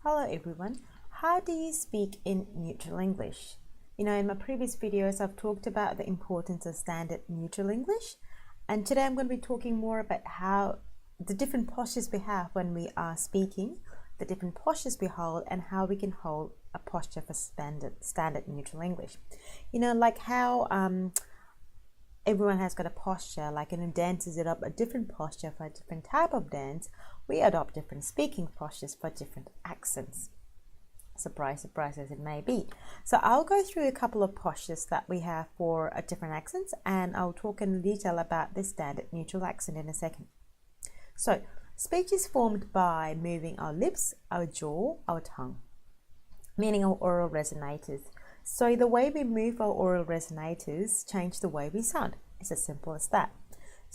Hello everyone. How do you speak in neutral English? In my previous videos, I've talked about the importance of standard neutral English, and today I'm going to be talking more about how the different postures we have when we are speaking, the different postures we hold, and how we can hold a posture for standard neutral English. Like how everyone has got a posture, like dancers adopt a different posture for a different type of dance. We adopt different speaking postures for different accents. Surprise, surprise as it may be. So I'll go through a couple of postures that we have for different accents, and I'll talk in detail about the standard neutral accent in a second. So speech is formed by moving our lips, our jaw, our tongue, meaning our oral resonators. So the way we move our oral resonators change the way we sound. It's as simple as that.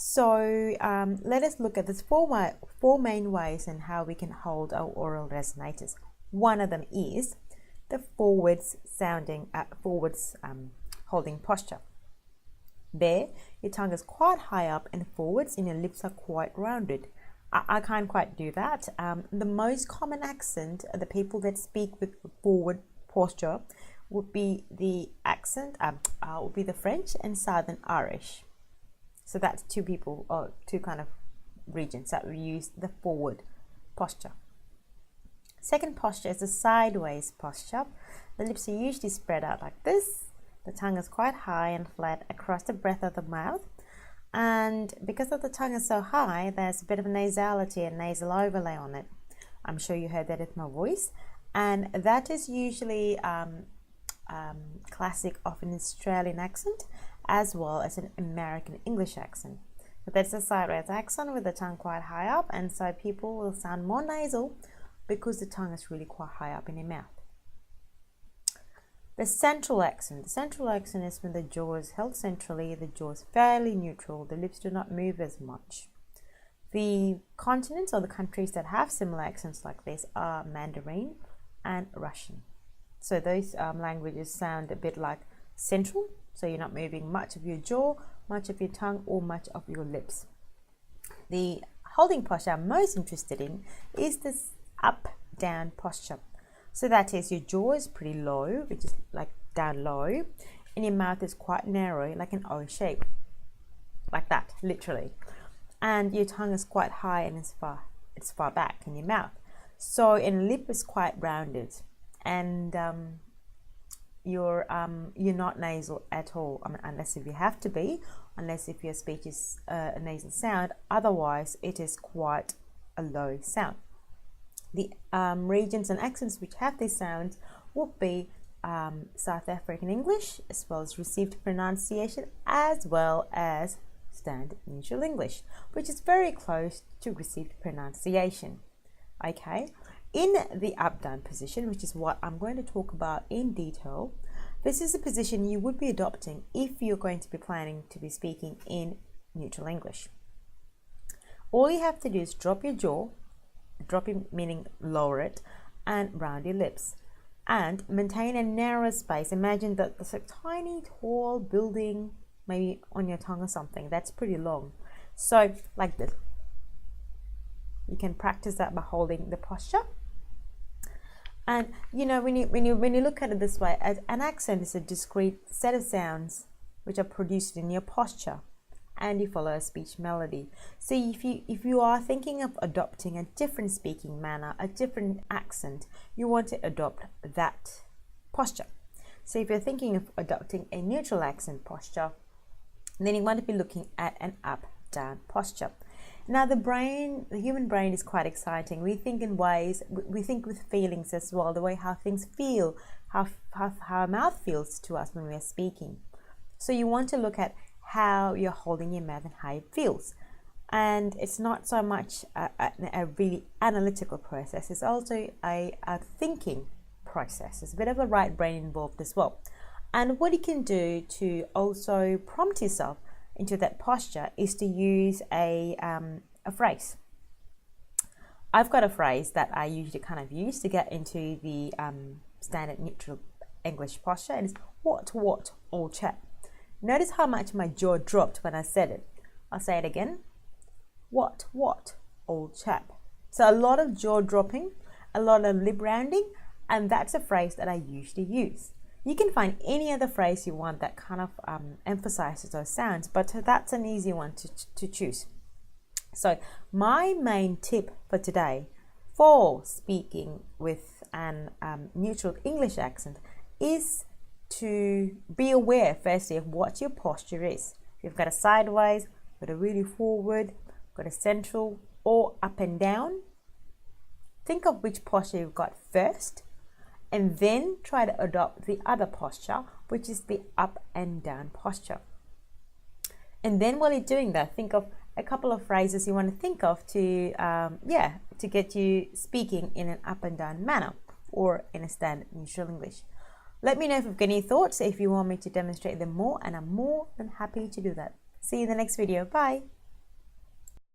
So let us look at this four main ways in how we can hold our oral resonators. One of them is the forwards holding posture. There, your tongue is quite high up and forwards, and your lips are quite rounded. I can't quite do that. The most common accent, the people that speak with forward posture, would be the French and Southern Irish. So that's two kind of regions that we use the forward posture. Second posture is the sideways posture. The lips are usually spread out like this. The tongue is quite high and flat across the breadth of the mouth. And because of the tongue is so high, there's a bit of nasality and nasal overlay on it. I'm sure you heard that with my voice. And that is usually classic of an Australian accent as well as an American English accent. But that's a sideways accent with the tongue quite high up, and so people will sound more nasal because the tongue is really quite high up in your mouth. The central accent. The central accent is when the jaw is held centrally, the jaw is fairly neutral, the lips do not move as much. The continents or the countries that have similar accents like this are Mandarin and Russian. So those languages sound a bit like central, so you're not moving much of your jaw, much of your tongue, or much of your lips. The holding posture I'm most interested in is this up-down posture. So that is, your jaw is pretty low, which is like down low, and your mouth is quite narrow, like an O shape, like that, literally. And your tongue is quite high and it's far back in your mouth. So your lip is quite rounded, and you're not nasal at all, unless if you have to be, unless if your speech is a nasal sound. Otherwise, it is quite a low sound. The regions and accents which have these sounds would be South African English, as well as received pronunciation, as well as standard neutral English, which is very close to received pronunciation. Okay, in the up-down position, which is what I'm going to talk about in detail, this is a position you would be adopting if you're going to be planning to be speaking in neutral English. All you have to do is drop your jaw, meaning lower it, and round your lips, and maintain a narrow space. Imagine that there's a tiny tall building maybe on your tongue or something that's pretty long. So like this. You can practice that by holding the posture. And when you look at it this way, an accent is a discrete set of sounds which are produced in your posture, and you follow a speech melody. So if you are thinking of adopting a different speaking manner, a different accent, you want to adopt that posture. So if you're thinking of adopting a neutral accent posture, then you want to be looking at an up-down posture. Now the human brain is quite exciting. We think in ways, we think with feelings as well, the way how things feel, how our mouth feels to us when we are speaking. So you want to look at how you're holding your mouth and how it feels. And it's not so much a really analytical process, it's also a thinking process. There's a bit of a right brain involved as well. And what you can do to also prompt yourself into that posture is to use a phrase. I've got a phrase that I usually kind of use to get into the standard neutral English posture, and it's what, old chap. Notice how much my jaw dropped when I said it. I'll say it again. What, old chap. So a lot of jaw dropping a lot of lip rounding, and that's a phrase that I usually use. You can find any other phrase you want that kind of emphasizes those sounds, but that's an easy one to choose. So my main tip for today for speaking with an neutral English accent is to be aware, firstly, of what your posture is. If you've got a sideways, got a really forward, got a central, or up and down, think of which posture you've got first, and then try to adopt the other posture, which is the up and down posture. And then while you're doing that, think of a couple of phrases you want to think of to get you speaking in an up and down manner or in a standard neutral English. Let me know if you've got any thoughts, if you want me to demonstrate them more, and I'm more than happy to do that. See you in the next video. Bye.